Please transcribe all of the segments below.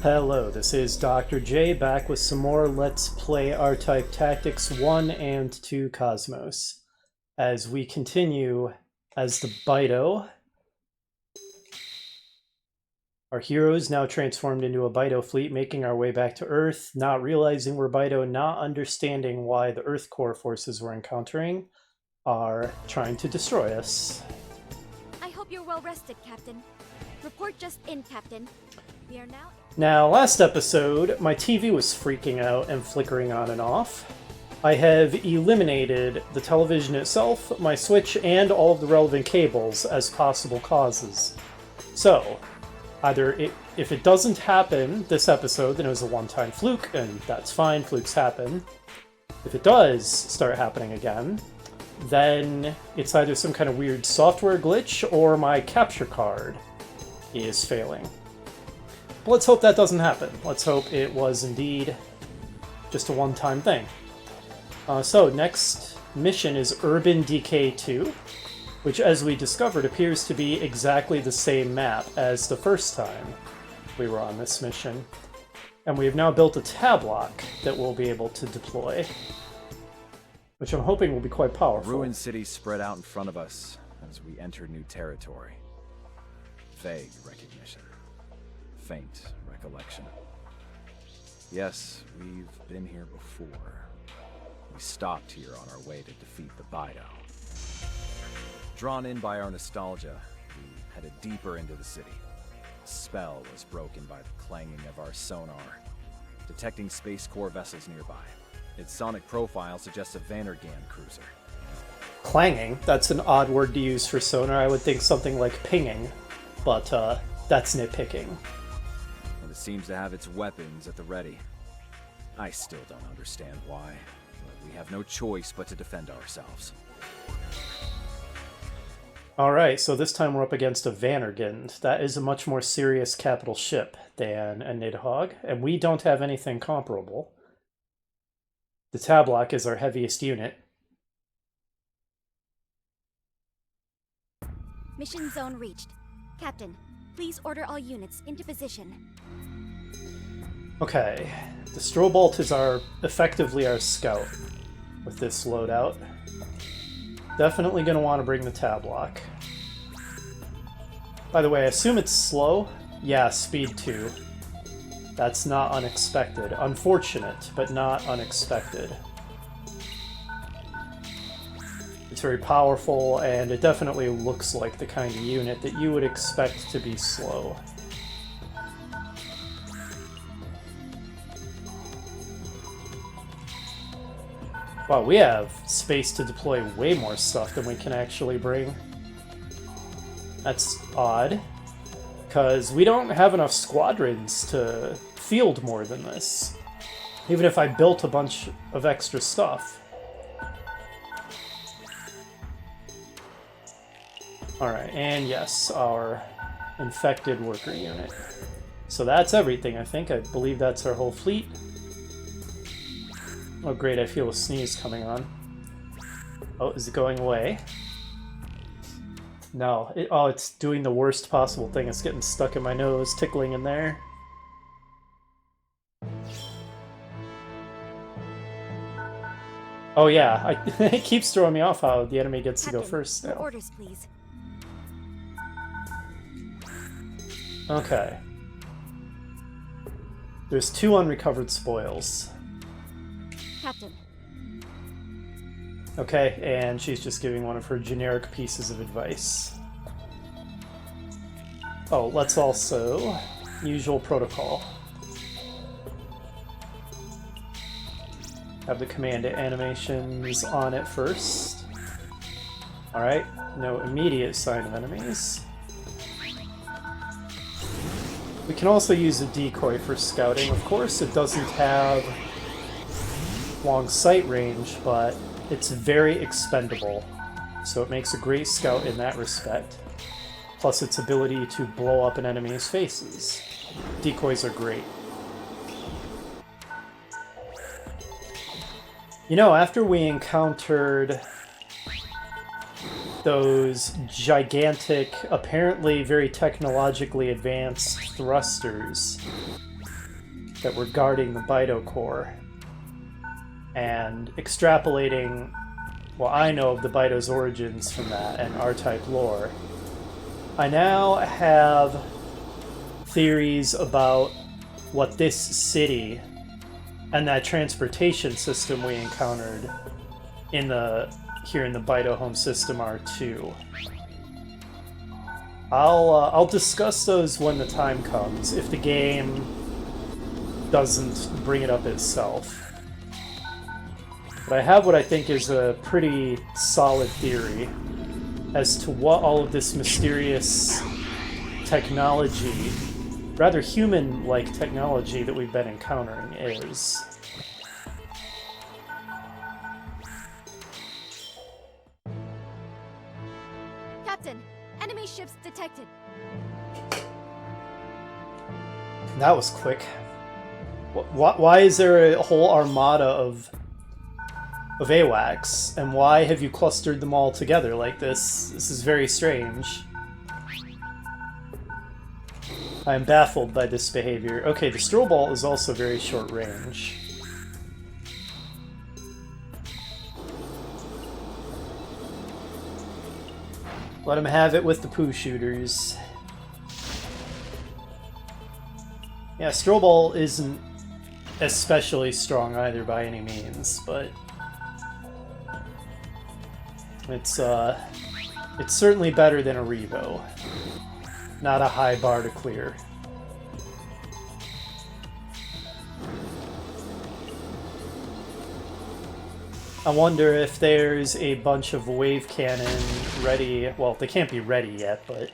Hello, this is Dr. J back with some more Let's Play R-Type Tactics 1 and 2 Cosmos. As we continue as the Bydo, our hero is now transformed into a Bydo fleet, making our way back to Earth, not realizing we're Bydo, not understanding why the Earth core forces we're encountering are trying to destroy us. I hope you're well rested, Captain. Report just in, Captain. We are now... Now, last episode, my TV was freaking out and flickering on and off. I have eliminated the television itself, my switch, and all of the relevant cables as possible causes. So, if it doesn't happen this episode, then it was a one-time fluke, and that's fine, flukes happen. If it does start happening again, then it's either some kind of weird software glitch or my capture card is failing. But let's hope that doesn't happen. Let's hope it was indeed just a one-time thing. So next mission is Urban Decay 2, which, as we discovered, appears to be exactly the same map as the first time we were on this mission. And we have now built a tab lock that we'll be able to deploy, which I'm hoping will be quite powerful. Ruined cities spread out in front of us as we enter new territory. Vague recognition. Faint recollection. Yes, we've been here before. We stopped here on our way to defeat the Bydo. Drawn in by our nostalgia, we headed deeper into the city. The spell was broken by the clanging of our sonar, detecting Space Corps vessels nearby. Its sonic profile suggests a Vandergan cruiser. Clanging? That's an odd word to use for sonar. I would think something like pinging, but that's nitpicking. And it seems to have its weapons at the ready. I still don't understand why, but we have no choice but to defend ourselves. Alright, so this time we're up against a Vandergan. That is a much more serious capital ship than a Nidhogg, and we don't have anything comparable. The Tablock is our heaviest unit. Mission zone reached. Captain, please order all units into position. Okay, the Strobolt is effectively our scout with this loadout. Definitely going to want to bring the Tablock. By the way, I assume it's slow? Yeah, speed 2. That's not unexpected. Unfortunate, but not unexpected. It's very powerful, and it definitely looks like the kind of unit that you would expect to be slow. Wow, we have space to deploy way more stuff than we can actually bring. That's odd, because we don't have enough squadrons to field more than this, even if I built a bunch of extra stuff. Alright, and yes, our infected worker unit. So that's everything, I think. I believe that's our whole fleet. Oh great, I feel a sneeze coming on. Oh, is it going away? No. It's doing the worst possible thing. It's getting stuck in my nose, tickling in there. Oh yeah, it keeps throwing me off how the enemy gets Captain, to go first now. your orders, please. Okay. There's 2 unrecovered spoils. Captain. Okay, and she's just giving one of her generic pieces of advice. Oh, let's also... usual protocol. Have the command animations on it first. Alright, no immediate sign of enemies. We can also use a decoy for scouting, of course. It doesn't have long sight range, but it's very expendable, so it makes a great scout in that respect. Plus its ability to blow up an enemy's faces. Decoys are great. You know, after we encountered those gigantic, apparently very technologically advanced thrusters, that we're guarding the Bydo core and extrapolating what I know of the Bydo's origins from that and R-type lore. I now have theories about what this city and that transportation system we encountered here in the Bydo home system are too. I'll discuss those when the time comes, if the game doesn't bring it up itself. But I have what I think is a pretty solid theory as to what all of this mysterious technology, rather human-like technology that we've been encountering is. Captain, enemy ships detected. That was quick. Why is there a whole armada of AWACS, and why have you clustered them all together like this? This is very strange. I am baffled by this behavior. Okay, the Stroll Bolt is also very short range. Let him have it with the poo shooters. Yeah, Stroll Bolt isn't especially strong either by any means, but it's certainly better than a Revo. Not a high bar to clear. I wonder if there's a bunch of wave cannon ready. Well, they can't be ready yet, but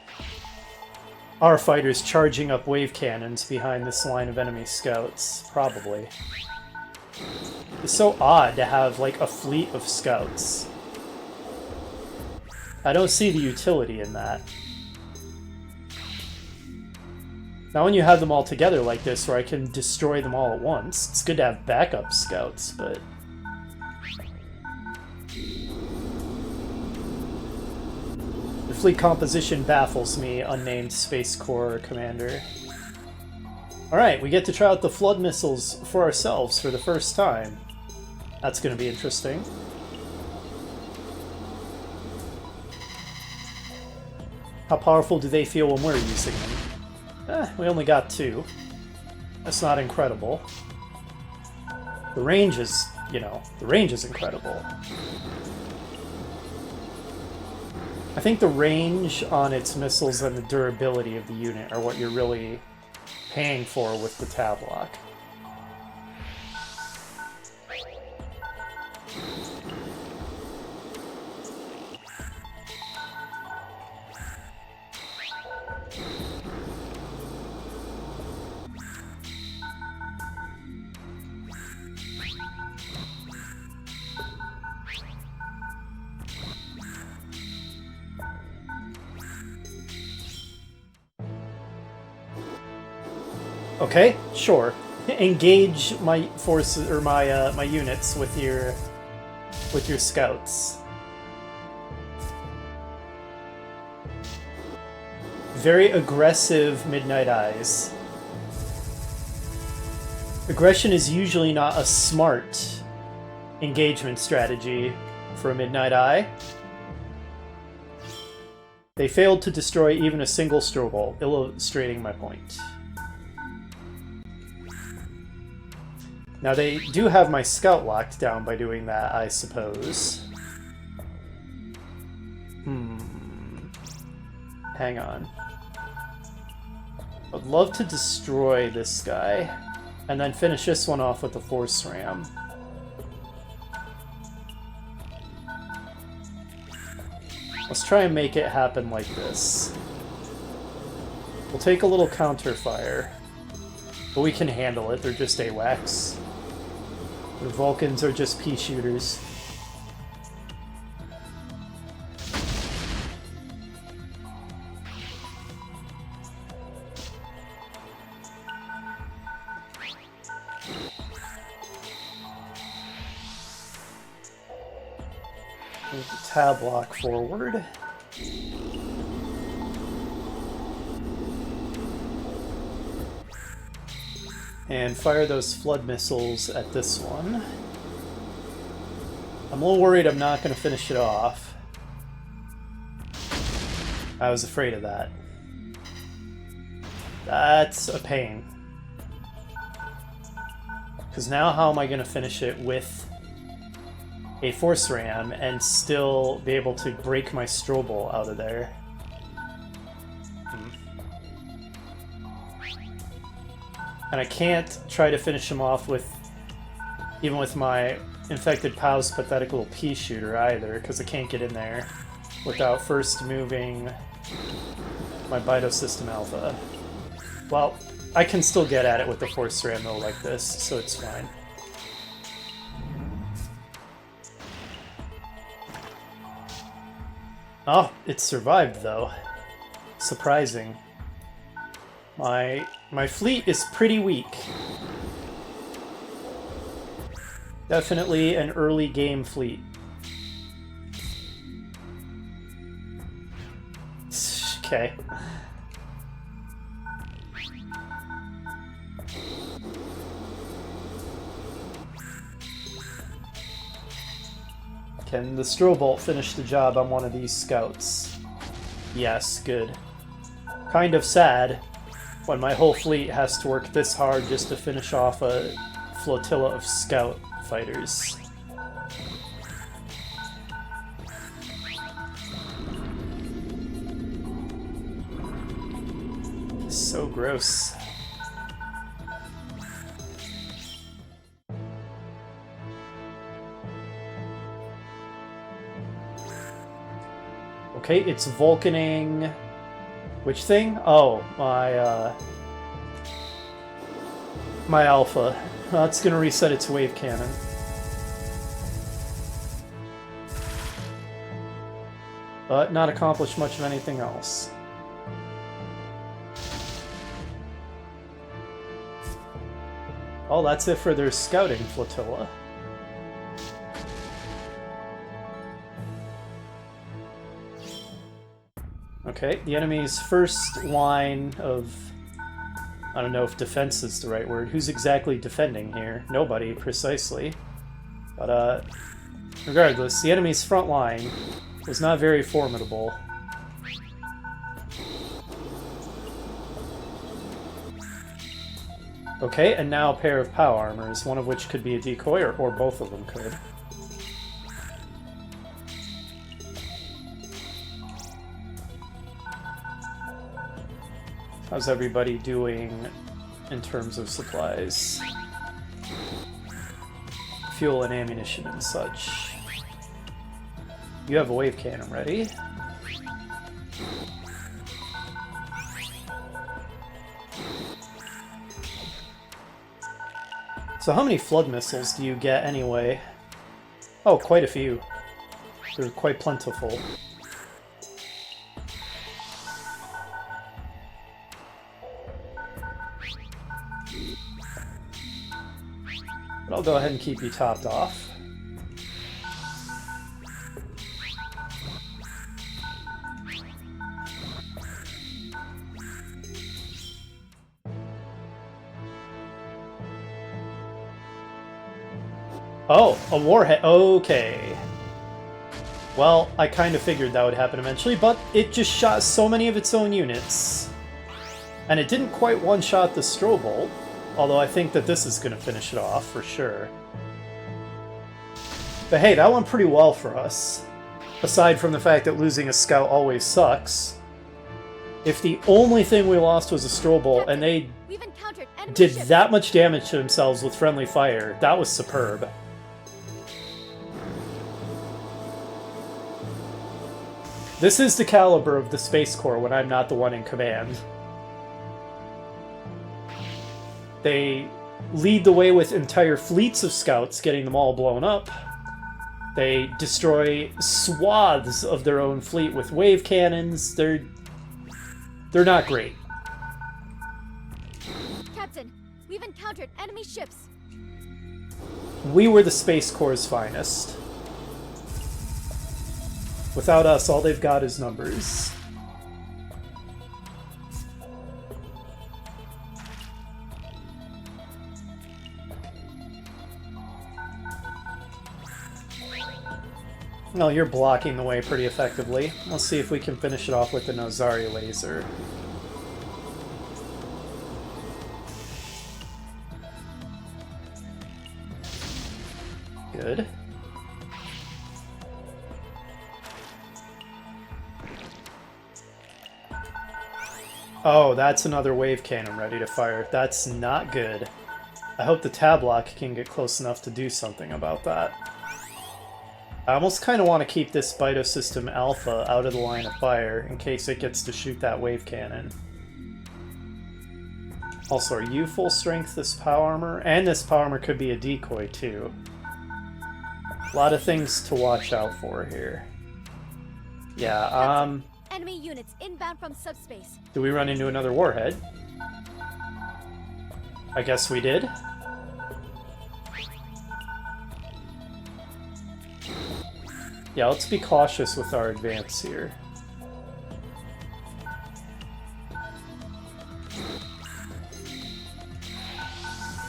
our fighters charging up wave cannons behind this line of enemy scouts. Probably. It's so odd to have, like, a fleet of scouts. I don't see the utility in that. Now when you have them all together like this, where I can destroy them all at once, it's good to have backup scouts, but... the fleet composition baffles me, unnamed Space Corps Commander. Alright, we get to try out the Flood missiles for ourselves for the first time. That's gonna be interesting. How powerful do they feel when we're using them? We only got 2. That's not incredible. The range is, you know, the range is incredible. I think the range on its missiles and the durability of the unit are what you're really paying for with the tab lock. Okay, sure. Engage my forces or my units with your scouts. Very aggressive Midnight Eyes. Aggression is usually not a smart engagement strategy for a Midnight Eye. They failed to destroy even a single Strobel, illustrating my point. Now they do have my scout locked down by doing that, I suppose. Hang on. I'd love to destroy this guy, and then finish this one off with the Force Ram. Let's try and make it happen like this. We'll take a little counter fire, but we can handle it, they're just AWACS. The Vulcans are just pea shooters. Move the tab lock forward. And fire those flood missiles at this one. I'm a little worried I'm not going to finish it off. I was afraid of that. That's a pain. Because now how am I going to finish it with a force ram and still be able to break my Strobel out of there? And I can't try to finish him off with, even with my infected Pow's pathetic little pea shooter either, because I can't get in there without first moving my Bydo System Alpha. Well, I can still get at it with the force ram though like this, so it's fine. Oh, it survived though. Surprising. My fleet is pretty weak. Definitely an early game fleet. Okay. Can the Strobolt finish the job on one of these scouts? Yes, good. Kind of sad when my whole fleet has to work this hard just to finish off a flotilla of scout fighters. So gross. Okay, it's Vulcaning... Which thing? Oh, my Alpha. It's gonna reset its wave cannon. But not accomplish much of anything else. Oh, that's it for their scouting flotilla. Okay, the enemy's first line of... I don't know if defense is the right word. Who's exactly defending here? Nobody, precisely. But, regardless, the enemy's front line was not very formidable. Okay, and now a pair of POW armors, one of which could be a decoy, or both of them could. How's everybody doing in terms of supplies? Fuel and ammunition and such. You have a wave cannon ready. So how many flood missiles do you get anyway? Oh, quite a few. They're quite plentiful. But I'll go ahead and keep you topped off. Oh, a Warhead. Okay. Well, I kind of figured that would happen eventually, but it just shot so many of its own units. And it didn't quite one-shot the Strobolt. Although I think that this is going to finish it off, for sure. But hey, that went pretty well for us. Aside from the fact that losing a scout always sucks. If the only thing we lost was a Strobolt, and they did that much damage to themselves with friendly fire, that was superb. This is the caliber of the Space Corps when I'm not the one in command. They lead the way with entire fleets of scouts, getting them all blown up. They destroy swaths of their own fleet with wave cannons. They're not great. Captain, we've encountered enemy ships. We were the Space Corps' finest. Without us, all they've got is numbers. Well, you're blocking the way pretty effectively. Let's see if we can finish it off with the Nozari laser. Good. Oh, that's another wave cannon ready to fire. That's not good. I hope the tab lock can get close enough to do something about that. I almost kind of want to keep this Bydo System Alpha out of the line of fire in case it gets to shoot that wave cannon. Also, are you full strength, this power armor? And this power armor could be a decoy, too. A lot of things to watch out for here. Yeah, Enemy units inbound from subspace. do we run into another warhead? I guess we did. Yeah, let's be cautious with our advance here.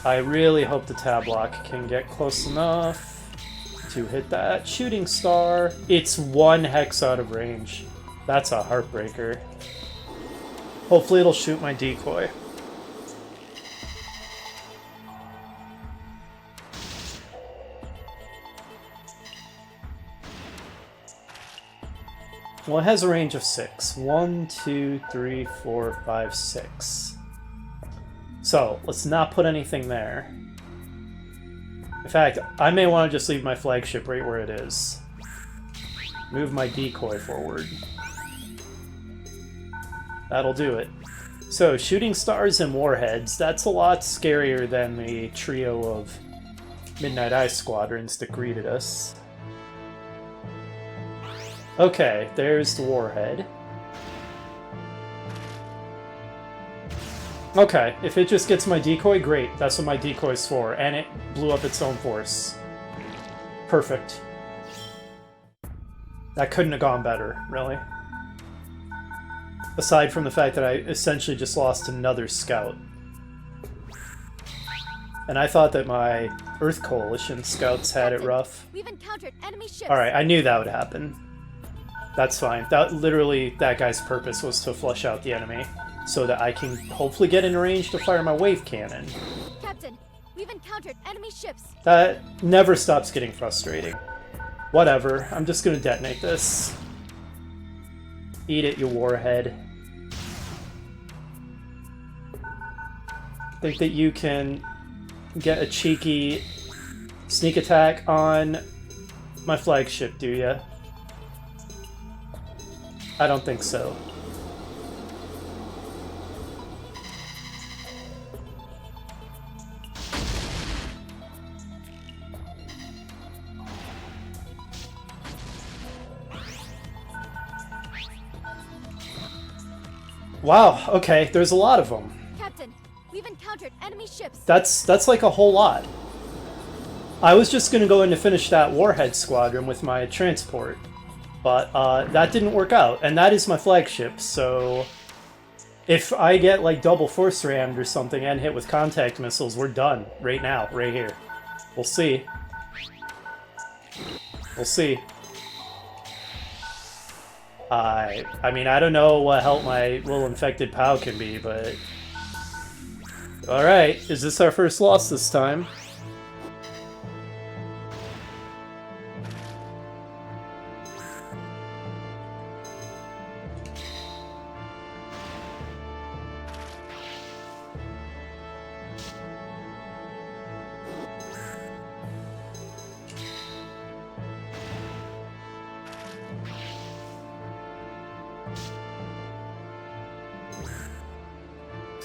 I really hope the tab lock can get close enough to hit that shooting star. It's 1 hex out of range. That's a heartbreaker. Hopefully it'll shoot my decoy. Well, it has a range of 6. 1, 2, 3, 4, 5, 6. So, let's not put anything there. In fact, I may want to just leave my flagship right where it is. Move my decoy forward. That'll do it. So, shooting stars and warheads, that's a lot scarier than the trio of Midnight Eye squadrons that greeted us. Okay, there's the warhead. Okay, if it just gets my decoy, great. That's what my decoy's for. And it blew up its own force. Perfect. That couldn't have gone better, really. Aside from the fact that I essentially just lost another scout. And I thought that my Earth Coalition scouts had it rough. We've encountered enemy ships. Alright, I knew that would happen. That's fine. That guy's purpose was to flush out the enemy, so that I can hopefully get in range to fire my wave cannon. Captain, we've encountered enemy ships. That never stops getting frustrating. Whatever, I'm just gonna detonate this. Eat it, you warhead. Think that you can get a cheeky sneak attack on my flagship, do ya? I don't think so. Wow, okay, there's a lot of them. Captain, we've encountered enemy ships. That's like a whole lot. I was just gonna go in to finish that Warhead squadron with my transport, but that didn't work out, and that is my flagship, so if I get like double force rammed or something and hit with contact missiles, we're done right now, right here. We'll see. We'll see. I mean, I don't know what help my little infected POW can be, but... Alright, is this our first loss this time?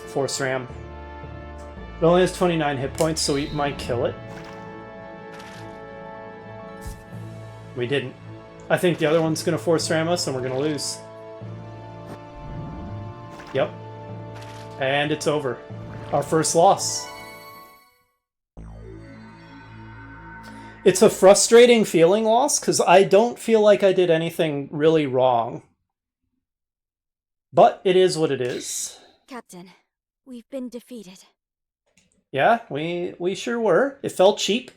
Force ram. It only has 29 hit points, so we might kill it. We didn't. I think the other one's gonna force ram us and we're gonna lose. Yep. And it's over. Our first loss. It's a frustrating feeling loss, because I don't feel like I did anything really wrong. But it is what it is. Captain, we've been defeated. Yeah, we sure were. It felt cheap.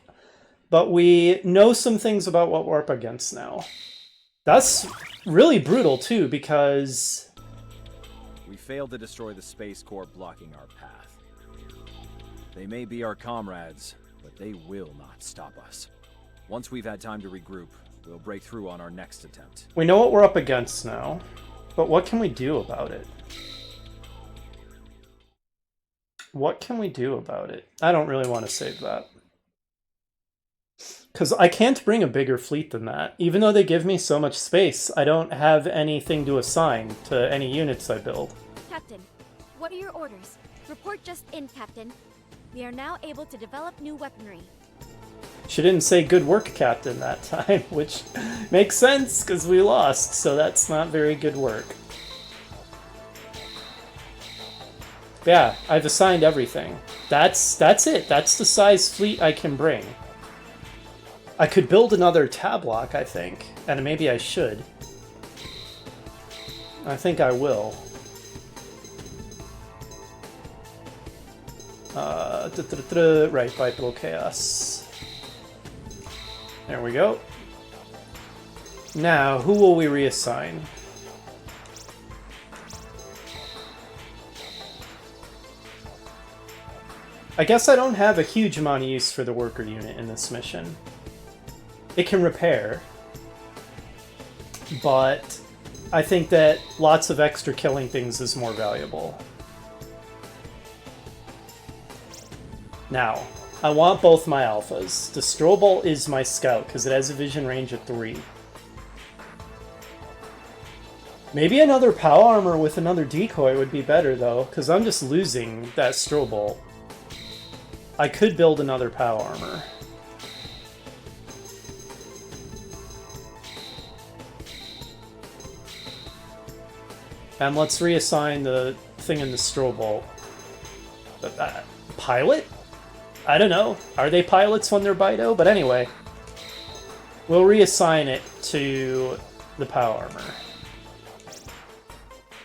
But we know some things about what we're up against now. That's really brutal, too, because... We failed to destroy the space core blocking our path. They may be our comrades, but they will not stop us. Once we've had time to regroup, we'll break through on our next attempt. We know what we're up against now, but what can we do about it? What can we do about it? I don't really want to save that. Because I can't bring a bigger fleet than that. Even though they give me so much space, I don't have anything to assign to any units I build. Captain, what are your orders? Report just in, Captain. We are now able to develop new weaponry. She didn't say good work, Captain, that time, which makes sense because we lost, so that's not very good work. Yeah, I've assigned everything. That's it. That's the size fleet I can bring. I could build another tablock, I think, and maybe I should. I think I will. Right, Bipedal Chaos. There we go. Now, who will we reassign? I guess I don't have a huge amount of use for the worker unit in this mission. It can repair, but I think that lots of extra killing things is more valuable. Now, I want both my alphas. The Strobel is my scout because it has a vision range of 3. Maybe another POW armor with another decoy would be better though, because I'm just losing that Strobel. I could build another POW armor. And let's reassign the thing in the Strobel. Pilot? I don't know. Are they pilots when they're Bydo? But anyway, we'll reassign it to the POW armor.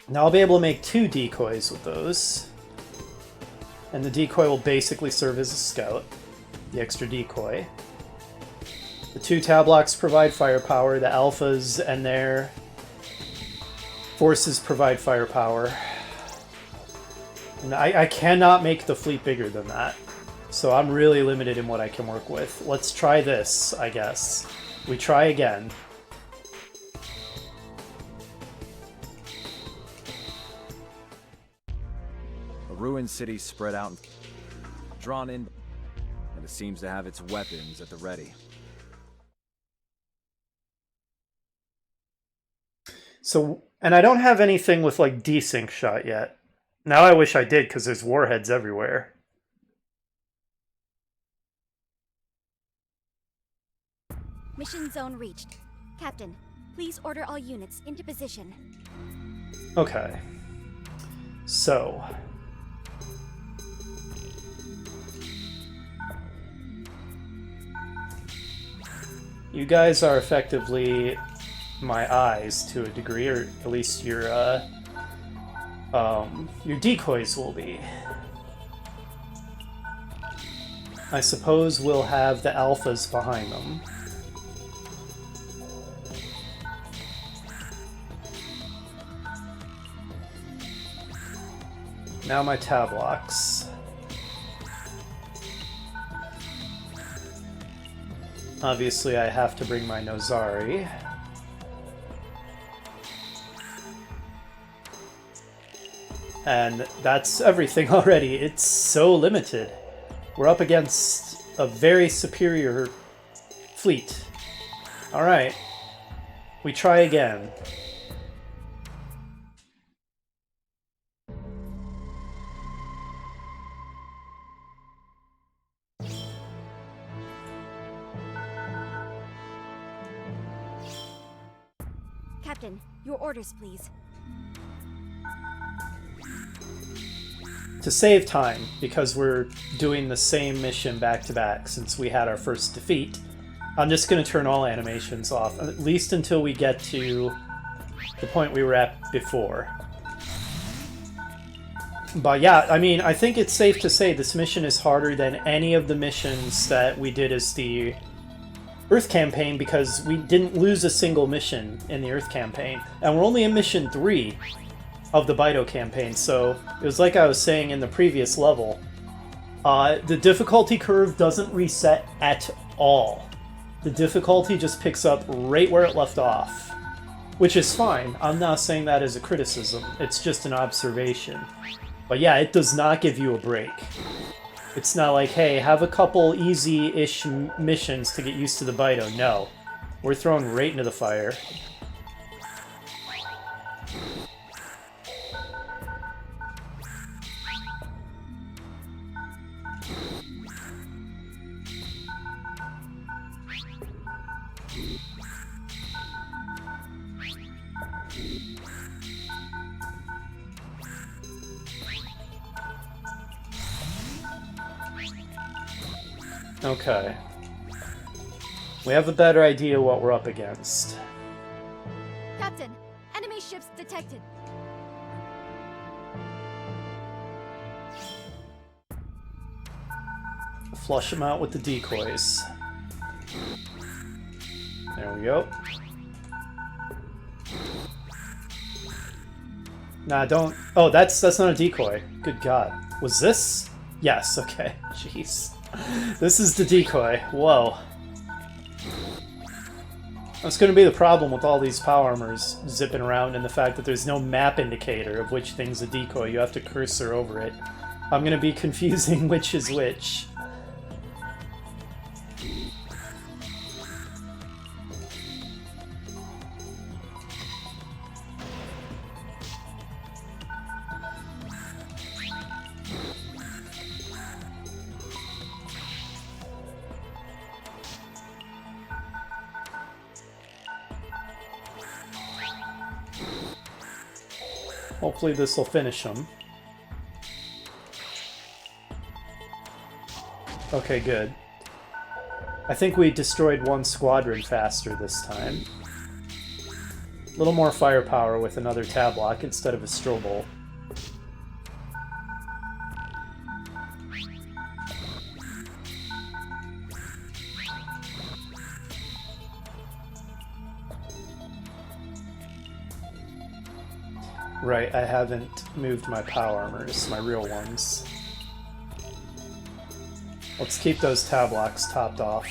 Now I'll be able to make 2 decoys with those. And the decoy will basically serve as a scout. The extra decoy. The 2 tablocks provide firepower. The alphas and their forces provide firepower. And I cannot make the fleet bigger than that. So I'm really limited in what I can work with. Let's try this, I guess. We try again. A ruined city spread out and drawn in, and it seems to have its weapons at the ready. So, and I don't have anything with like desync shot yet. Now I wish I did because there's warheads everywhere. Mission zone reached. Captain, please order all units into position. Okay. So. You guys are effectively my eyes to a degree, or at least your decoys will be. I suppose we'll have the alphas behind them. Now my tablocks. Obviously I have to bring my Nozari. And that's everything already. It's so limited. We're up against a very superior fleet. Alright. We try again. Captain, your orders, please. To save time, because we're doing the same mission back to back since we had our first defeat, I'm just going to turn all animations off, at least until we get to the point we were at before. But yeah, I mean, I think it's safe to say this mission is harder than any of the missions that we did as the Earth campaign because we didn't lose a single mission in the Earth campaign. And we're only in mission 3 of the Bydo campaign, so it was like I was saying in the previous level. The difficulty curve doesn't reset at all. The difficulty just picks up right where it left off. Which is fine. I'm not saying that as a criticism. It's just an observation. But yeah, it does not give you a break. It's not like, hey, have a couple easy-ish missions to get used to the Bydo. No. We're thrown right into the fire. Okay. We have a better idea what we're up against. Captain, enemy ships detected. Flush them out with the decoys. There we go. Nah, don't... Oh, that's not a decoy. Good God. Was this? Yes, okay. Jeez. This is the decoy. Whoa. That's going to be the problem with all these power armors zipping around, and the fact that there's no map indicator of which thing's a decoy. You have to cursor over it. I'm going to be confusing which is which. Hopefully this will finish him. Okay, good. I think we destroyed one squadron faster this time. A little more firepower with another tab lock instead of a strobel. Right, I haven't moved my power armors, my real ones. Let's keep those tab locks topped off.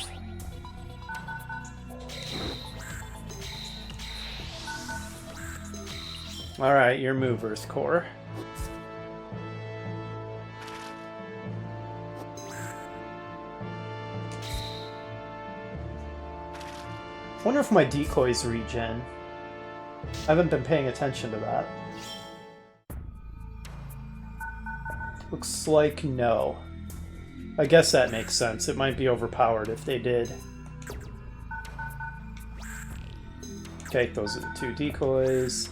Alright, your move, Earth Core. Wonder if my decoys regen. I haven't been paying attention to that. Looks like no. I guess that makes sense. It might be overpowered if they did. Okay, those are the two decoys.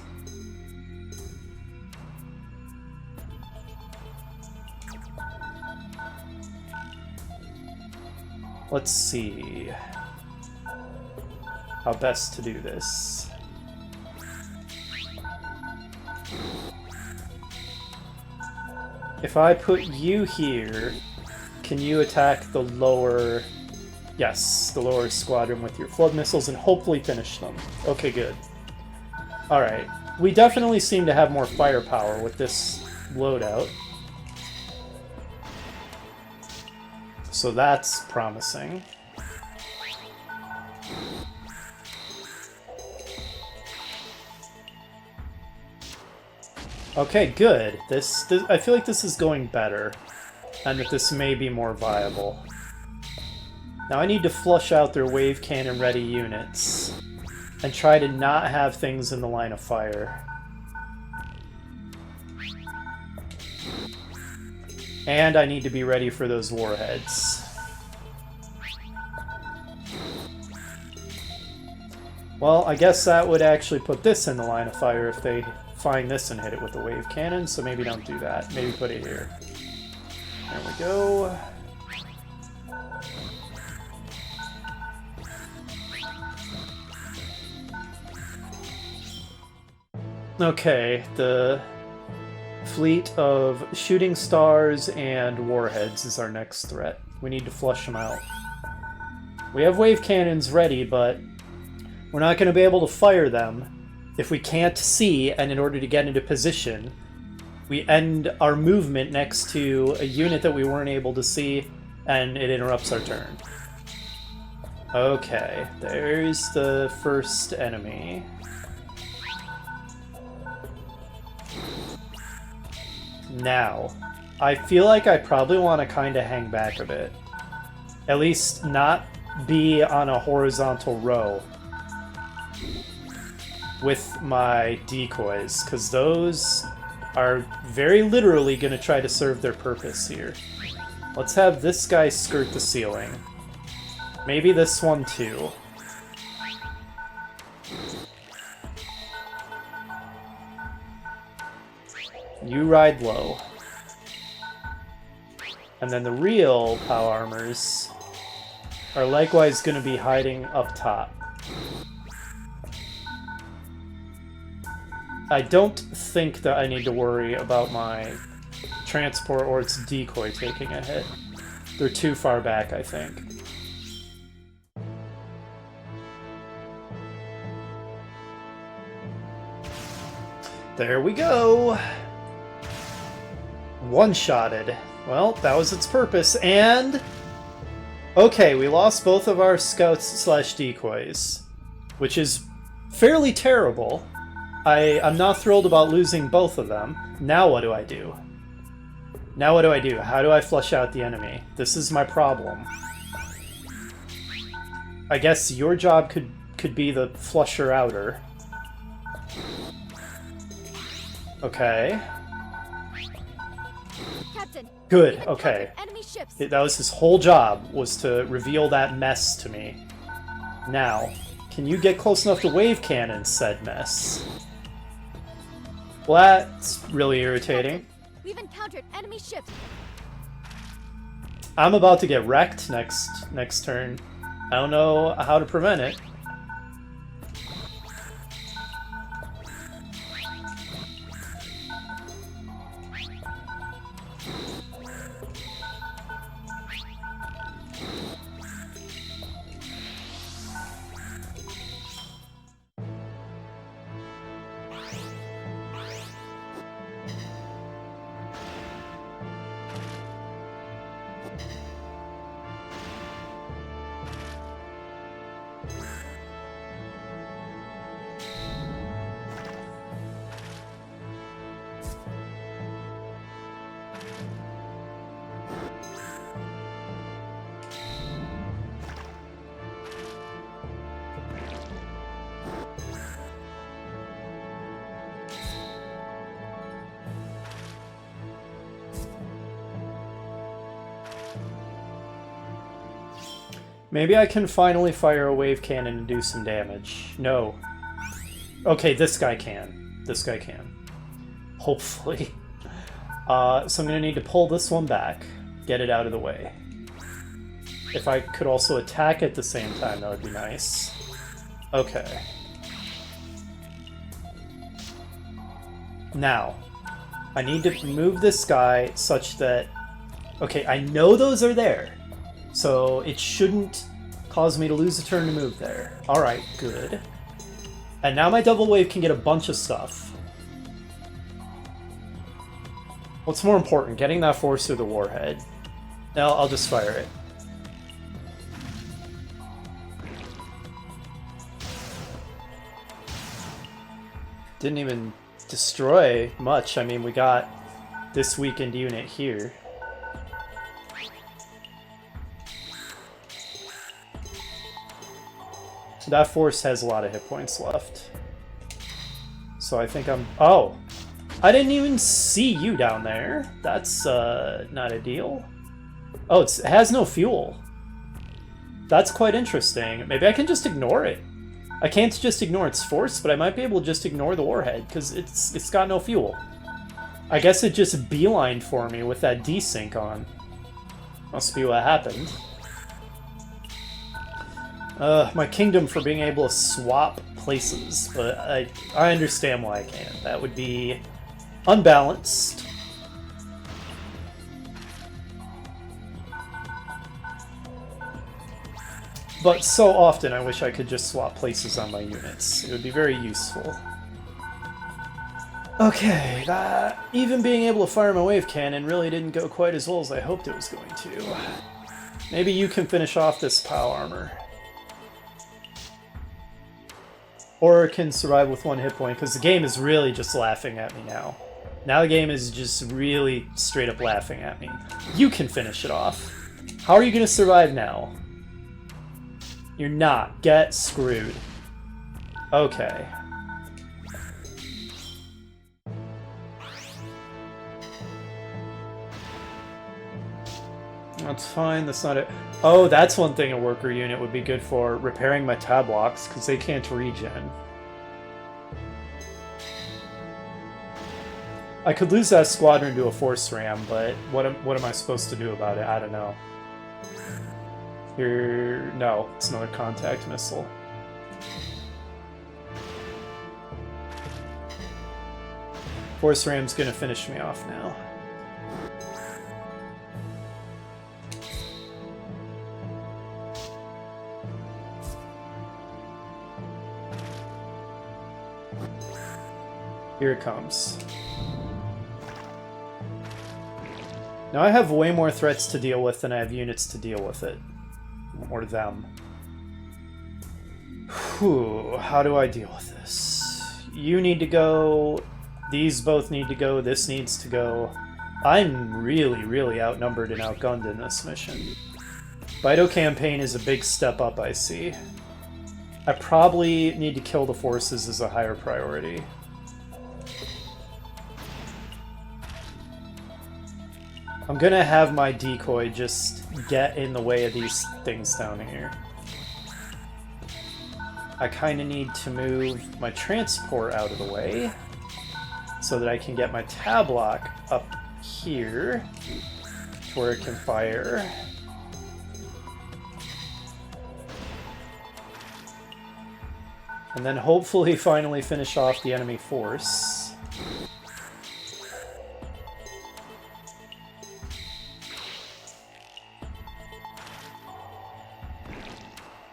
Let's see how best to do this. If I put you here, can you attack the lower... Yes, the lower squadron with your flood missiles and hopefully finish them. Okay, good. Alright. We definitely seem to have more firepower with this loadout. So that's promising. Okay, good. This I feel like this is going better, and that this may be more viable. Now I need to flush out their wave cannon ready units, and try to not have things in the line of fire. And I need to be ready for those warheads. Well, I guess that would actually put this in the line of fire if they find this and hit it with the wave cannon, so maybe don't do that. Maybe put it here. There we go. Okay, the fleet of shooting stars and warheads is our next threat. We need to flush them out. We have wave cannons ready, but we're not going to be able to fire them if we can't see, and in order to get into position, we end our movement next to a unit that we weren't able to see, and it interrupts our turn. Okay, there's the first enemy. Now, I feel like I probably want to kind of hang back a bit. At least not be on a horizontal row with my decoys, because those are very literally going to try to serve their purpose here. Let's have this guy skirt the ceiling. Maybe this one too. You ride low. And then the real POW armors are likewise going to be hiding up top. I don't think that I need to worry about my transport or its decoy taking a hit. They're too far back, I think. There we go! One-shotted. Well, that was its purpose, and... Okay, we lost both of our scouts slash decoys, which is fairly terrible. I'm not thrilled about losing both of them. Now what do I do? Now what do I do? How do I flush out the enemy? This is my problem. I guess your job could be the flusher outer. Okay. Captain, Good, we've okay. encountered enemy ships. That was his whole job, was to reveal that mess to me. Now, can you get close enough to wave cannon said mess? Well, that's really irritating. Captain, we've encountered enemy ships. I'm about to get wrecked next turn. I don't know how to prevent it. Maybe I can finally fire a wave cannon and do some damage. No. Okay, this guy can. This guy can. Hopefully. So I'm going to need to pull this one back. Get it out of the way. If I could also attack at the same time, that would be nice. Okay. Now, I need to move this guy such that... Okay, I know those are there. So it shouldn't cause me to lose a turn to move there. Alright, good. And now my double wave can get a bunch of stuff. What's more important, getting that force through the warhead? No, I'll just fire it. Didn't even destroy much. I mean, we got this weakened unit here. That force has a lot of hit points left. So I think I'm... Oh! I didn't even see you down there. That's, not a deal. Oh, it has no fuel. That's quite interesting. Maybe I can just ignore it. I can't just ignore its force, but I might be able to just ignore the warhead, because it's got no fuel. I guess it just beelined for me with that desync on. Must be what happened. My kingdom for being able to swap places, but I understand why I can't. That would be unbalanced. But so often I wish I could just swap places on my units. It would be very useful. Okay, that... even being able to fire my wave cannon really didn't go quite as well as I hoped it was going to. Maybe you can finish off this POW armor. Or can survive with 1 hit point, because the game is really just laughing at me now. Now the game is just really straight up laughing at me. You can finish it off. How are you going to survive now? You're not. Get screwed. Okay. That's fine, that's not it. Oh, that's one thing a worker unit would be good for. Repairing my tab blocks, because they can't regen. I could lose that squadron to a force ram, but what am I supposed to do about it? I don't know. No, it's another contact missile. Force ram's gonna finish me off now. Here it comes. Now I have way more threats to deal with than I have units to deal with it. Or them. Whew, how do I deal with this? You need to go, these both need to go, this needs to go. I'm really, really outnumbered and outgunned in this mission. Bydo Campaign is a big step up, I see. I probably need to kill the forces as a higher priority. I'm gonna have my decoy just get in the way of these things down here. I kinda need to move my transport out of the way so that I can get my tab lock up here to where it can fire. And then hopefully finally finish off the enemy force.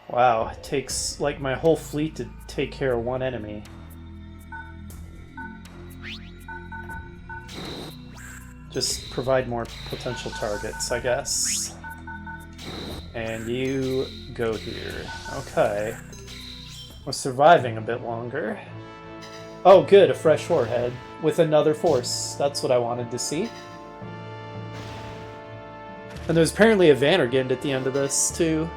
Wow, it takes like my whole fleet to take care of one enemy. Just provide more potential targets, I guess. And you go here. Okay. We're surviving a bit longer. Oh good, a fresh Warhead with another force. That's what I wanted to see. And there's apparently a Vandergund at the end of this, too.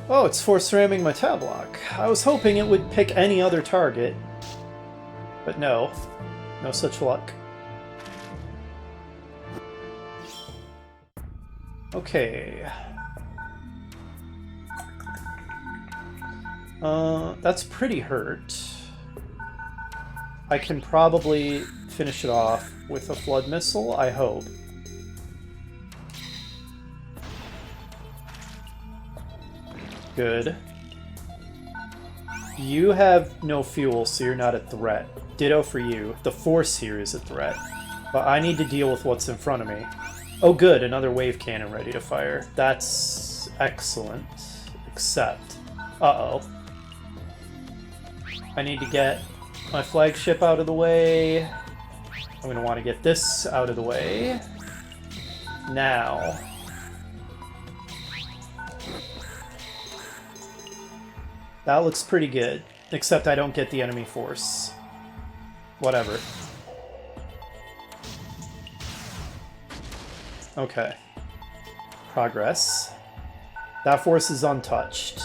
Oh, it's force ramming my tab lock. I was hoping it would pick any other target. But no. No such luck. Okay. That's pretty hurt. I can probably finish it off with a flood missile, I hope. Good. You have no fuel, so you're not a threat. Ditto for you. The force here is a threat. But I need to deal with what's in front of me. Oh good, another wave cannon ready to fire. That's excellent. Except... uh-oh. I need to get my flagship out of the way. I'm going to want to get this out of the way. Now... that looks pretty good, except I don't get the enemy force. Whatever. Okay. Progress. That force is untouched.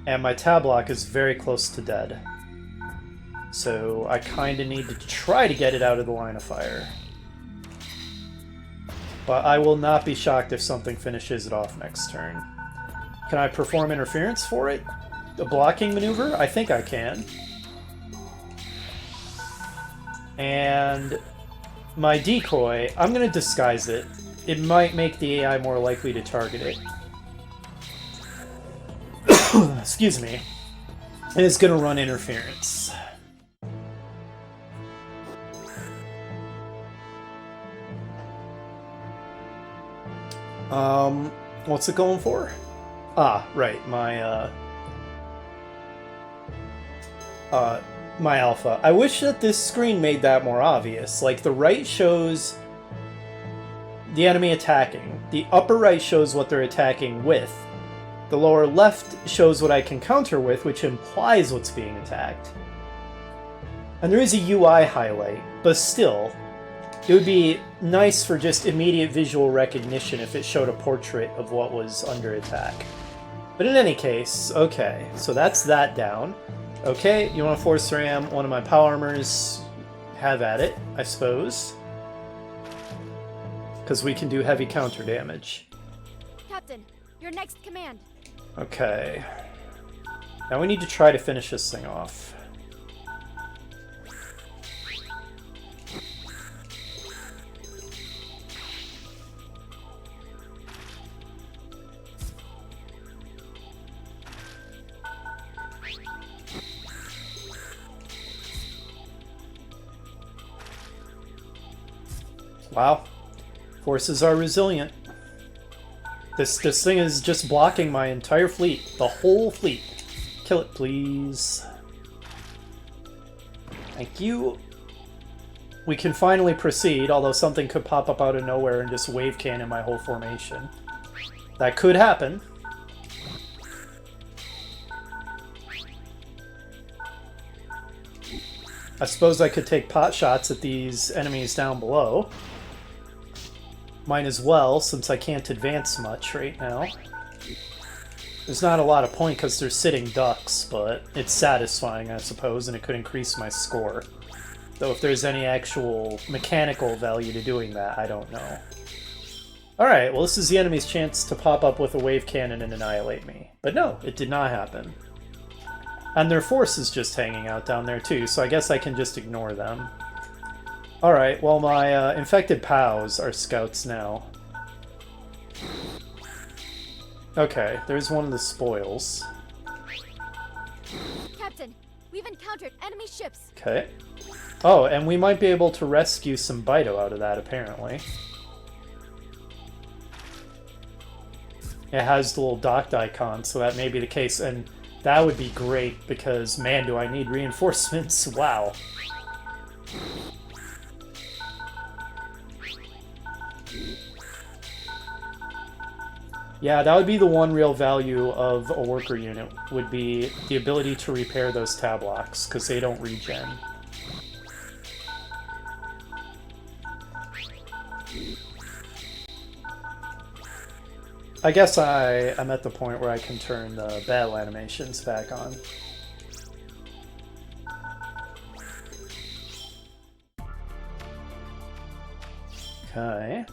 And my tab lock is very close to dead. So I kinda need to try to get it out of the line of fire. But I will not be shocked if something finishes it off next turn. Can I perform interference for it? A blocking maneuver? I think I can. And my decoy, I'm going to disguise it. It might make the AI more likely to target it. Excuse me. And it's going to run interference. What's it going for? Ah, right, my alpha. I wish that this screen made that more obvious. Like, the right shows the enemy attacking. The upper right shows what they're attacking with. The lower left shows what I can counter with, which implies what's being attacked. And there is a UI highlight, but still, it would be nice for just immediate visual recognition if it showed a portrait of what was under attack. But in any case, okay, so that's that down. Okay, you want to force ram one of my power armors? Have at it, I suppose. Because we can do heavy counter damage. Captain, your next command. Okay. Now we need to try to finish this thing off. Wow. Forces are resilient. This thing is just blocking my entire fleet. The whole fleet. Kill it, please. Thank you. We can finally proceed, although something could pop up out of nowhere and just wave cannon my whole formation. That could happen. I suppose I could take pot shots at these enemies down below. Might as well, since I can't advance much right now. There's not a lot of point because they're sitting ducks, but it's satisfying, I suppose, and it could increase my score. Though if there's any actual mechanical value to doing that, I don't know. Alright, well this is the enemy's chance to pop up with a wave cannon and annihilate me. But no, it did not happen. And their force is just hanging out down there too, so I guess I can just ignore them. Alright, well my infected POWs are scouts now. Okay, there's one of the spoils. Captain, we've encountered enemy ships. Okay. Oh, and we might be able to rescue some Bydo out of that, apparently. It has the little docked icon, so that may be the case, and that would be great, because, man, do I need reinforcements. Wow. Yeah, that would be the one real value of a worker unit, would be the ability to repair those tab locks, because they don't regen. I guess I'm at the point where I can turn the battle animations back on. Okay.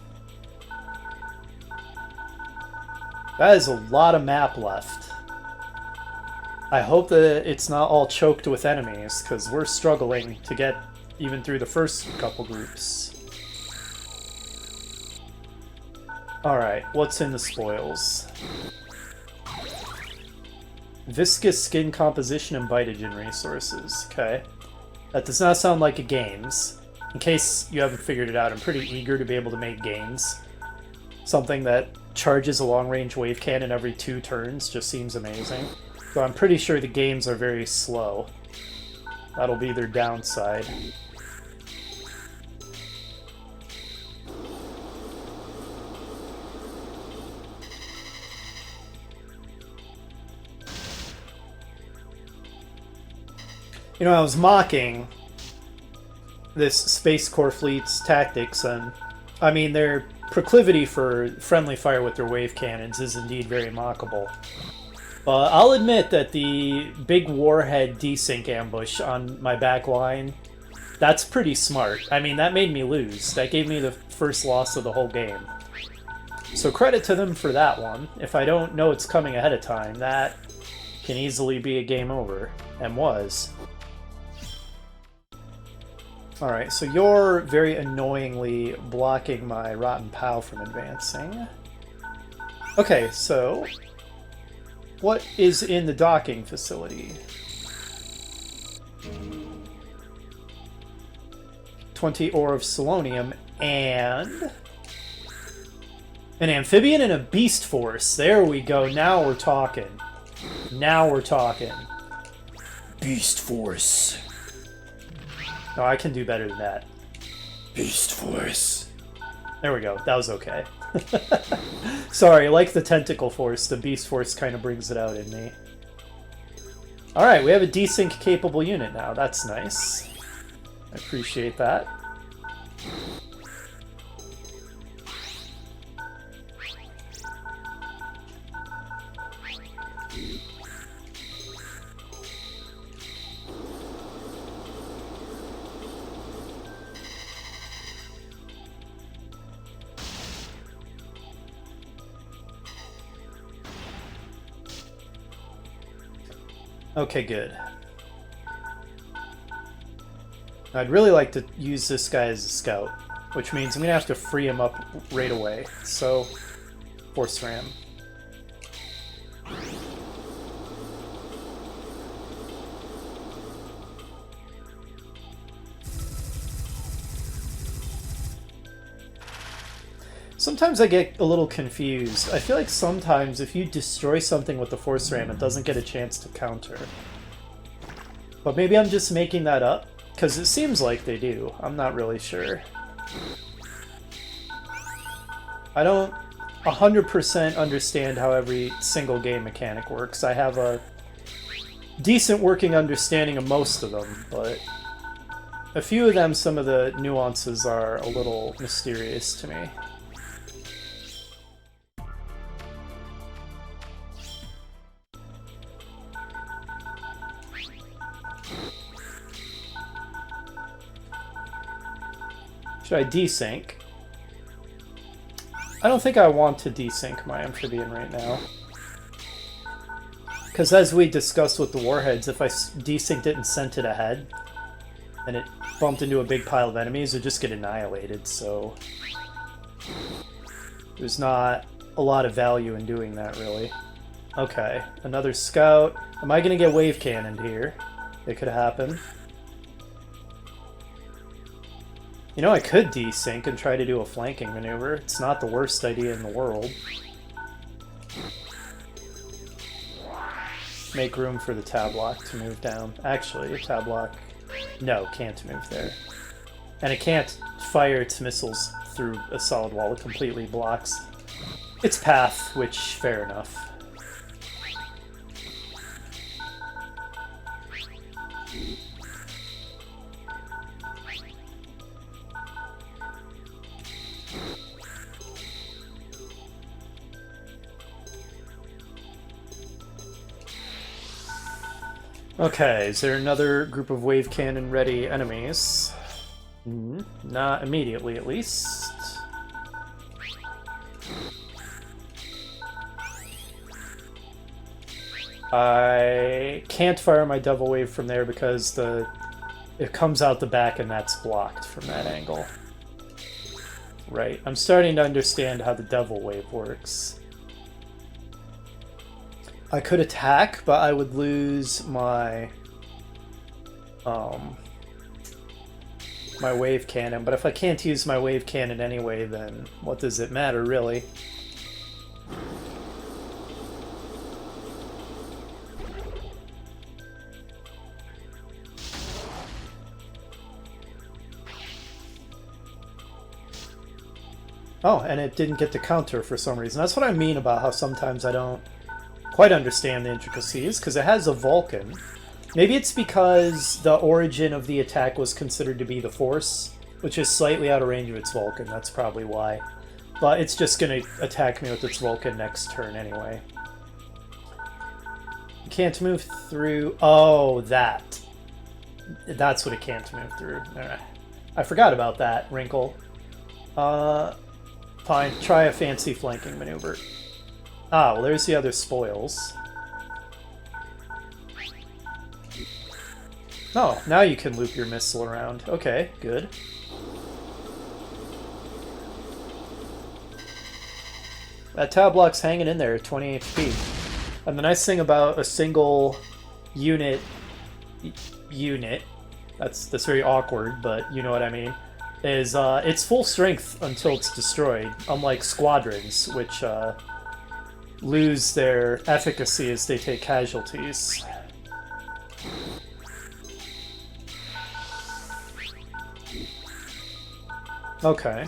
That is a lot of map left. I hope that it's not all choked with enemies, because we're struggling to get even through the first couple groups. Alright, what's in the spoils? Viscous skin composition and Bytogen resources. Okay. That does not sound like a gains. In case you haven't figured it out, I'm pretty eager to be able to make gains. Something that charges a long-range wave cannon every 2 turns just seems amazing. So I'm pretty sure the games are very slow. That'll be their downside. You know, I was mocking this Space Corps fleet's tactics, and I mean, their proclivity for friendly fire with their wave cannons is indeed very mockable. But I'll admit that the big Warhead desync ambush on my back line, that's pretty smart. I mean, that made me lose. That gave me the first loss of the whole game. So credit to them for that one. If I don't know it's coming ahead of time, that can easily be a game over, and was. Alright, so you're very annoyingly blocking my Rotten POW from advancing. Okay, so what is in the docking facility? 20 ore of selenium and An amphibian and a beast force. There we go. Now we're talking. Now we're talking. Beast force. No, I can do better than that. Beast force. There we go. That was okay. Sorry, like the tentacle force, the beast force kind of brings it out in me. Alright, we have a desync capable unit now. That's nice. I appreciate that. Okay, good. I'd really like to use this guy as a scout, which means I'm going to have to free him up right away. So, force ram. Sometimes I get a little confused. I feel like sometimes if you destroy something with the force ram, it doesn't get a chance to counter. But maybe I'm just making that up, because it seems like they do. I'm not really sure. I don't 100% understand how every single game mechanic works. I have a decent working understanding of most of them, but a few of them, some of the nuances are a little mysterious to me. Should I desync? I don't think I want to desync my amphibian right now. Because as we discussed with the Warheads, if I desynced it and sent it ahead, and it bumped into a big pile of enemies, it would just get annihilated, so... there's not a lot of value in doing that, really. Okay, another scout. Am I going to get wave cannoned here? It could happen. You know, I could desync and try to do a flanking maneuver. It's not the worst idea in the world. Make room for the tab lock to move down. Actually, the tab lock... no, can't move there. And it can't fire its missiles through a solid wall. It completely blocks its path, which, fair enough. Okay, is there another group of wave cannon ready enemies? Not immediately, at least. I can't fire my Devil Wave from there because it comes out the back and that's blocked from that angle. Right, I'm starting to understand how the Devil Wave works. I could attack, but I would lose my my wave cannon. But if I can't use my wave cannon anyway, then what does it matter, really? Oh, and it didn't get the counter for some reason. That's what I mean about how sometimes I don't quite understand the intricacies, because it has a Vulcan. Maybe it's because the origin of the attack was considered to be the Force, which is slightly out of range of its Vulcan. That's probably why. But it's just going to attack me with its Vulcan next turn anyway. You can't move through... oh, that. That's what it can't move through. I forgot about that, Wrinkle. Fine, try a fancy flanking maneuver. Ah, well, there's the other spoils. Oh, now you can loop your missile around. Okay, good. That tab block's hanging in there at 20 HP. And the nice thing about a single unit, that's very awkward, but you know what I mean, is it's full strength until it's destroyed, unlike squadrons, which lose their efficacy as they take casualties. Okay.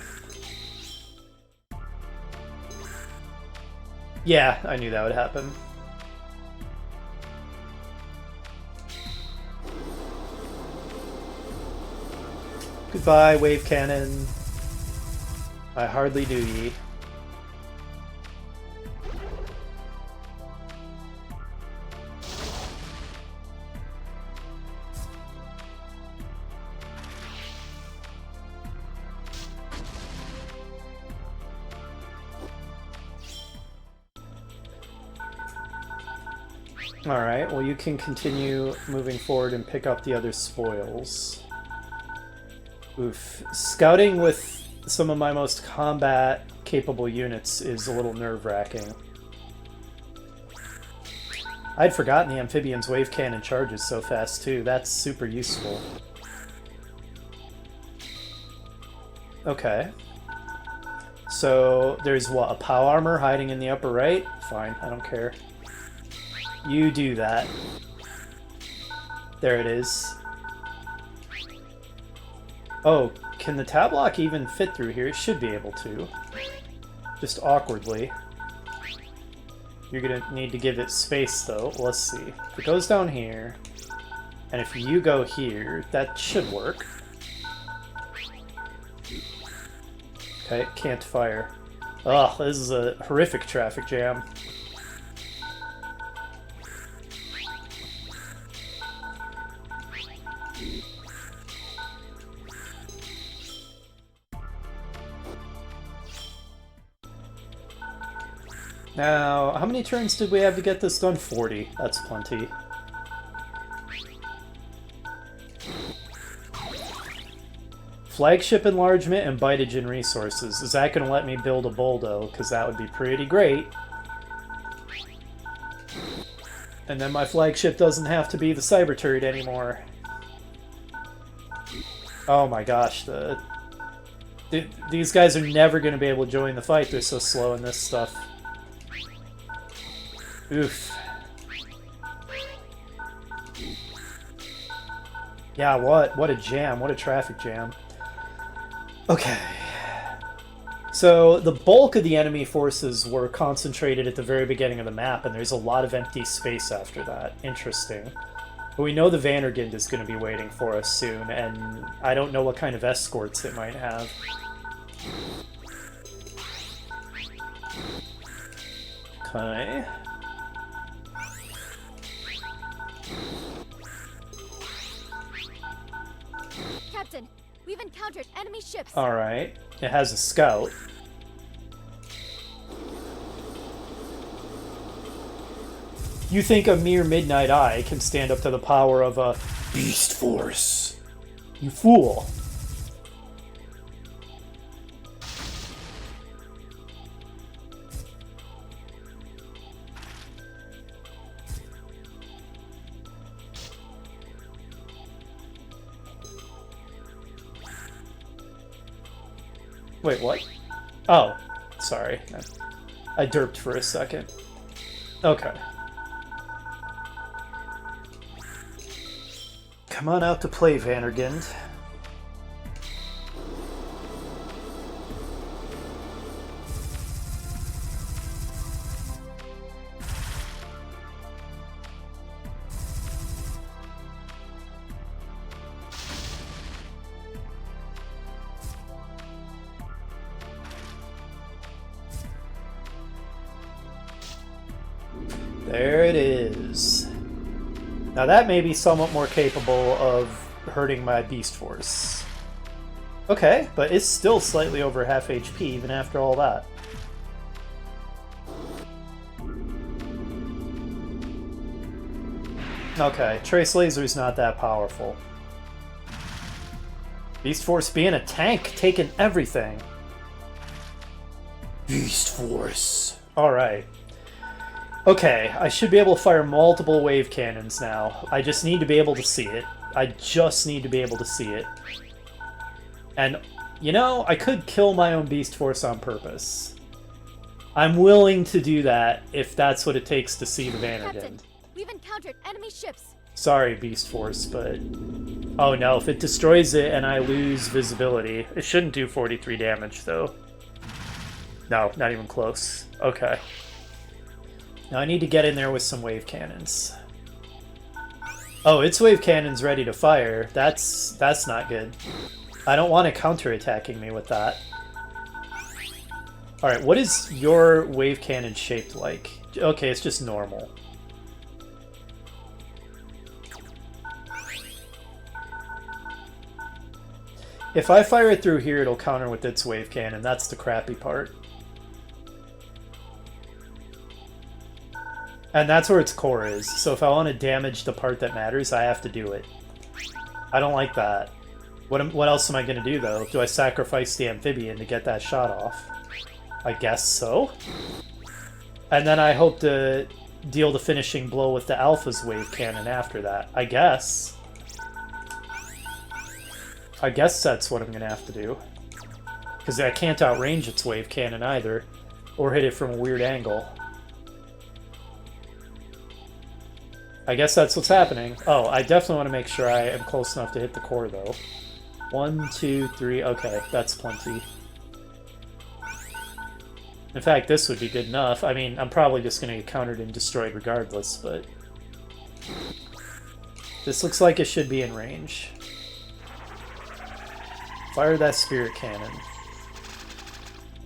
Yeah, I knew that would happen. Goodbye, wave cannon. I hardly do ye. Alright, well you can continue moving forward and pick up the other spoils. Oof. Scouting with some of my most combat-capable units is a little nerve-wracking. I'd forgotten the amphibian's wave cannon charges so fast too. That's super useful. Okay. So there's what, a POW armor hiding in the upper right? Fine, I don't care. You do that. There it is. Oh, can the tab lock even fit through here? It should be able to. Just awkwardly. You're gonna need to give it space though. Let's see. If it goes down here, and if you go here, that should work. Okay, can't fire. Ugh, this is a horrific traffic jam. Now, how many turns did we have to get this done? 40. That's plenty. Flagship enlargement and Bydogen resources. Is that going to let me build a Boldo? Because that would be pretty great. And then my flagship doesn't have to be the cyber turret anymore. Oh my gosh, these guys are never going to be able to join the fight. They're so slow in this stuff. Oof. Yeah, what a jam. What a traffic jam. Okay. So, the bulk of the enemy forces were concentrated at the very beginning of the map, and there's a lot of empty space after that. Interesting. But we know the Vandergind is going to be waiting for us soon, and I don't know what kind of escorts it might have. Okay. Captain, we've encountered enemy ships. Alright. It has a scout. You think a mere Midnight Eye can stand up to the power of a Beast Force? You fool. Wait, what? Oh, sorry. I derped for a second. Okay. Come on out to play, Vandergind. There it is. Now that may be somewhat more capable of hurting my Beast Force. Okay, but it's still slightly over half HP even after all that. Okay, Trace Laser's not that powerful. Beast Force being a tank, taking everything. Beast Force. Alright. Okay, I should be able to fire multiple wave cannons now. I just need to be able to see it. I just need to be able to see it. And You know, I could kill my own Beast Force on purpose. I'm willing to do that if that's what it takes to see the Vandergund. Captain, we've encountered enemy ships. Sorry, Beast Force, but... Oh no, if it destroys it and I lose visibility... It shouldn't do 43 damage, though. No, not even close. Okay. Now I need to get in there with some wave cannons. Oh, its wave cannon's ready to fire. That's not good. I don't want it counterattacking me with that. Alright, what is your wave cannon shaped like? Okay, it's just normal. If I fire it through here, it'll counter with its wave cannon. That's the crappy part. And that's where its core is. So if I want to damage the part that matters, I have to do it. I don't like that. What else am I going to do, though? Do I sacrifice the amphibian to get that shot off? I guess so. And then I hope to deal the finishing blow with the Alpha's wave cannon after that. I guess. I guess that's what I'm going to have to do. Because I can't outrange its wave cannon either. Or hit it from a weird angle. I guess that's what's happening. Oh, I definitely want to make sure I am close enough to hit the core, though. 1, 2, 3. Okay, that's plenty. In fact, this would be good enough. I mean, I'm probably just going to get countered and destroyed regardless, but... This looks like it should be in range. Fire that spirit cannon.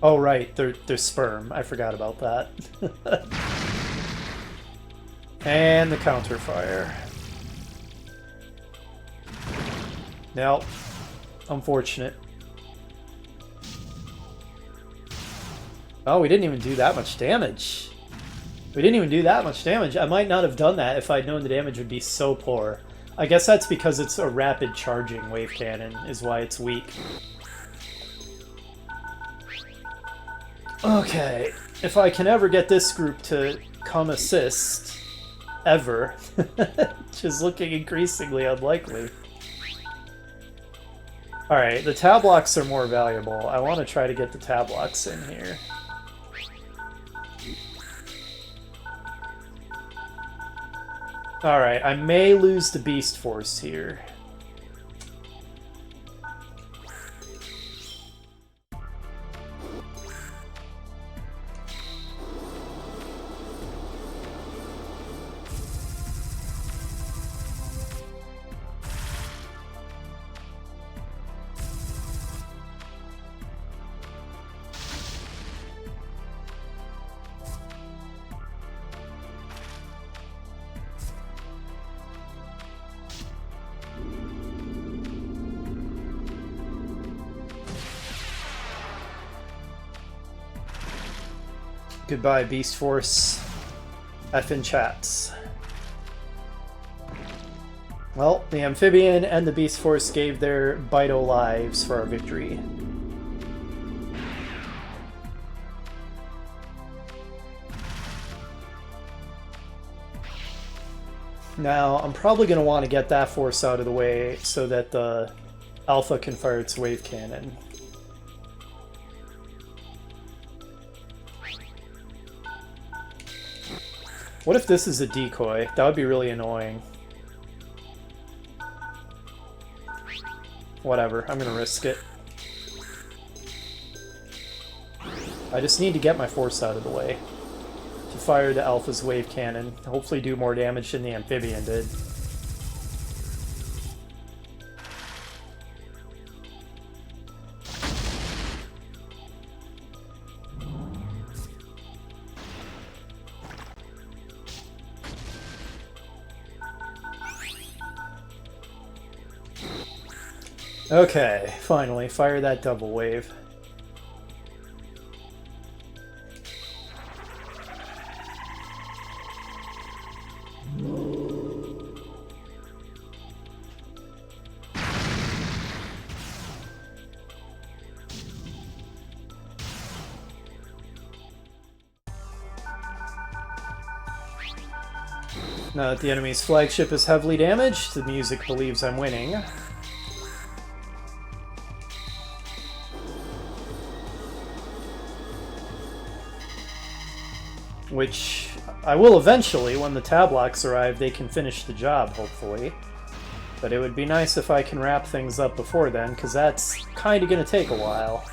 Oh, right, they're sperm. I forgot about that. And the counter fire. Nope. Unfortunate. Oh, we didn't even do that much damage. We didn't even do that much damage. I might not have done that if I'd known the damage would be so poor. I guess that's because it's a rapid charging wave cannon, is why it's weak. Okay, if I can ever get this group to come assist, ever, which is looking increasingly unlikely. Alright, the tab blocks are more valuable. I want to try to get the tab blocks in here. Alright, I may lose the Beast Force here. Goodbye, Beast Force. Effin' chats. Well, the Amphibian and the Beast Force gave their Bydo lives for our victory. Now, I'm probably going to want to get that force out of the way so that the Alpha can fire its wave cannon. What if this is a decoy? That would be really annoying. Whatever, I'm gonna risk it. I just need to get my force out of the way to fire the Alpha's wave cannon. Hopefully do more damage than the Amphibian did. Okay, finally, fire that double wave. Now that the enemy's flagship is heavily damaged, the music believes I'm winning. Which I will eventually. When the tablocks arrive, they can finish the job, hopefully. But it would be nice if I can wrap things up before then, because that's kind of going to take a while.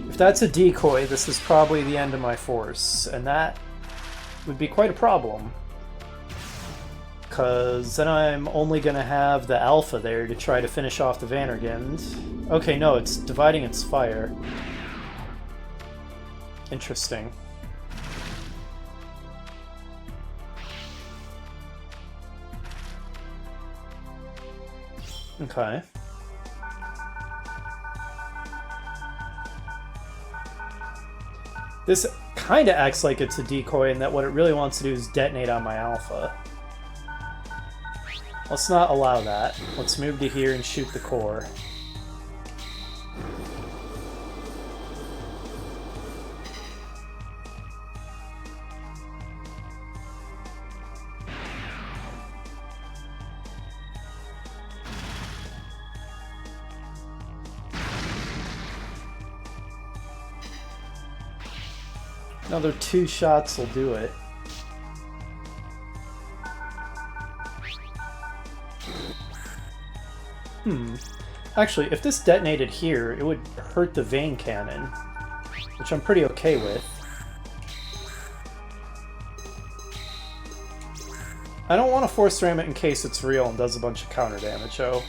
If that's a decoy, this is probably the end of my force, and that would be quite a problem. Because then I'm only going to have the Alpha there to try to finish off the Vandergand. Okay, no, it's dividing its fire. Interesting. Okay. This kind of acts like it's a decoy in that what it really wants to do is detonate on my Alpha. Let's not allow that. Let's move to here and shoot the core. Another 2 shots will do it. Actually, if this detonated here, it would hurt the vein cannon, which I'm pretty okay with. I don't want to force ram it in case it's real and does a bunch of counter damage, oh.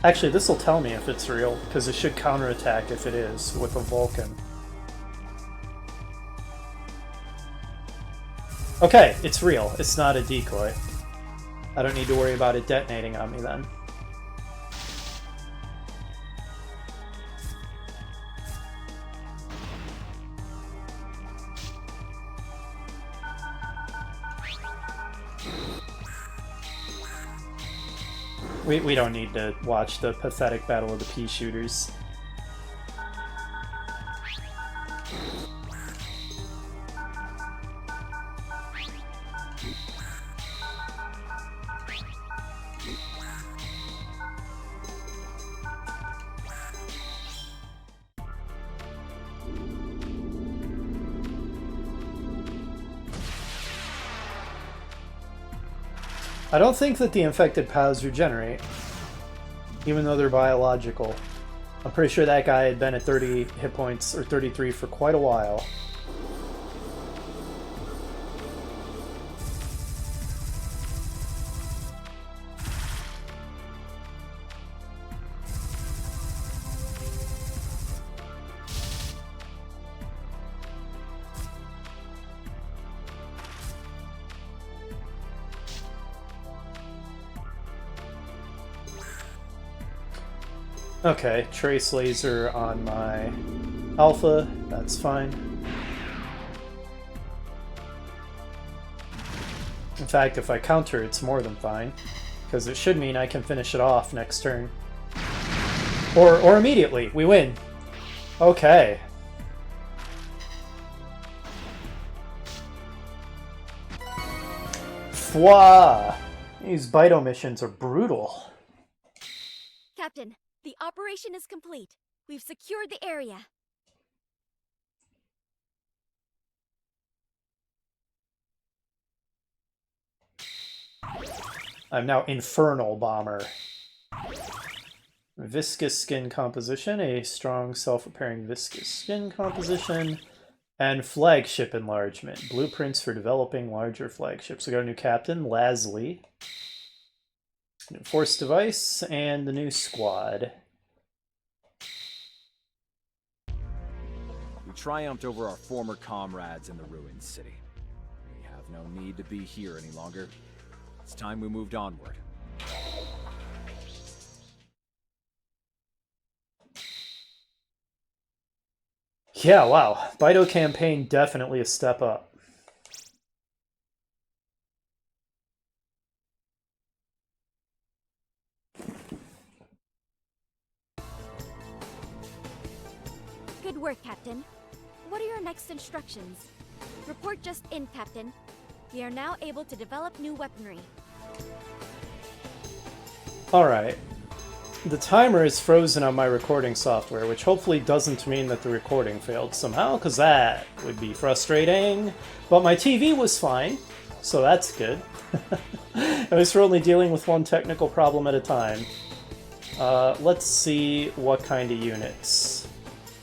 Actually, this will tell me if it's real, because it should counterattack if it is, with a Vulcan. Okay, it's real. It's not a decoy. I don't need to worry about it detonating on me then. We don't need to watch the pathetic battle of the pea shooters. I don't think that the infected POWs regenerate, even though they're biological. I'm pretty sure that guy had been at 30 hit points, or 33 for quite a while. Okay, trace laser on my Alpha, that's fine. In fact, if I counter, it's more than fine, because it should mean I can finish it off next turn. Or immediately, we win. Okay. Fwa! These Bydo missions are brutal. Captain, the operation is complete. We've secured the area. I'm now Infernal Bomber. Viscous skin composition, a strong self-repairing viscous skin composition, and flagship enlargement. Blueprints for developing larger flagships. We got a new captain, Lasley. New force device, and the new squad. We triumphed over our former comrades in the ruined city. We have no need to be here any longer. It's time we moved onward. Yeah, wow. Bydo Campaign definitely a step up. Good work, Captain. What are your next instructions? Report just in, Captain. We are now able to develop new weaponry. Alright. The timer is frozen on my recording software, which hopefully doesn't mean that the recording failed somehow, because that would be frustrating. But my TV was fine, so that's good. At least we're only dealing with one technical problem at a time. Let's see what kind of units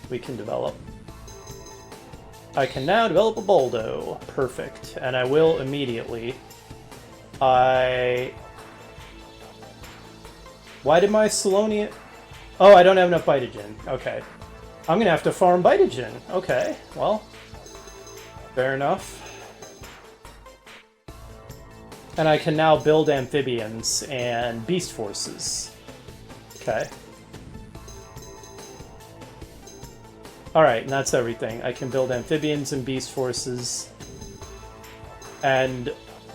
we can develop. I can now develop a Bydo. Perfect. And I will immediately. Why did my Solonian... Oh, I don't have enough Bydogen. Okay. I'm gonna have to farm Bydogen. Okay, well. Fair enough. And I can now build amphibians and beast forces. Okay. Alright, and that's everything. I can build amphibians and beast forces. And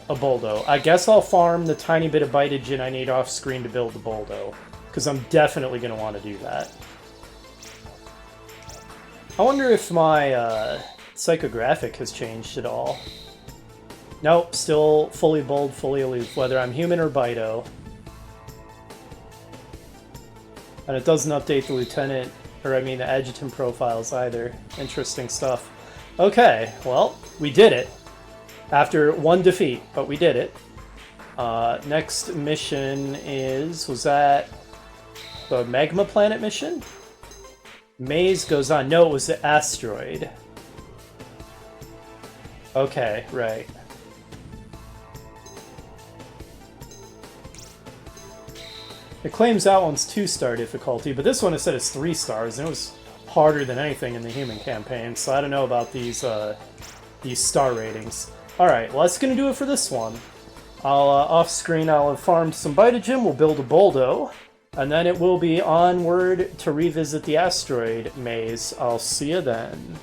a Bydo. I guess I'll farm the tiny bit of Bydogen I need off screen to build the Bydo, because I'm definitely going to want to do that. I wonder if my psychographic has changed at all. Nope, still fully bold, fully aloof, whether I'm human or Bydo. And it doesn't update the lieutenant, or I mean the adjutant profiles either. Interesting stuff. Okay, well, we did it. After one defeat, but we did it. Next mission was that the Magma Planet mission? Maze goes on. No, it was the asteroid. Okay, right. It claims that one's 2-star difficulty, but this one it said it's 3 stars, and it was harder than anything in the human campaign, so I don't know about these star ratings. Alright, well that's gonna do it for this one. Off-screen I'll have farmed some Bydogen, we'll build a Bydo, and then it will be onward to revisit the asteroid maze. I'll see you then.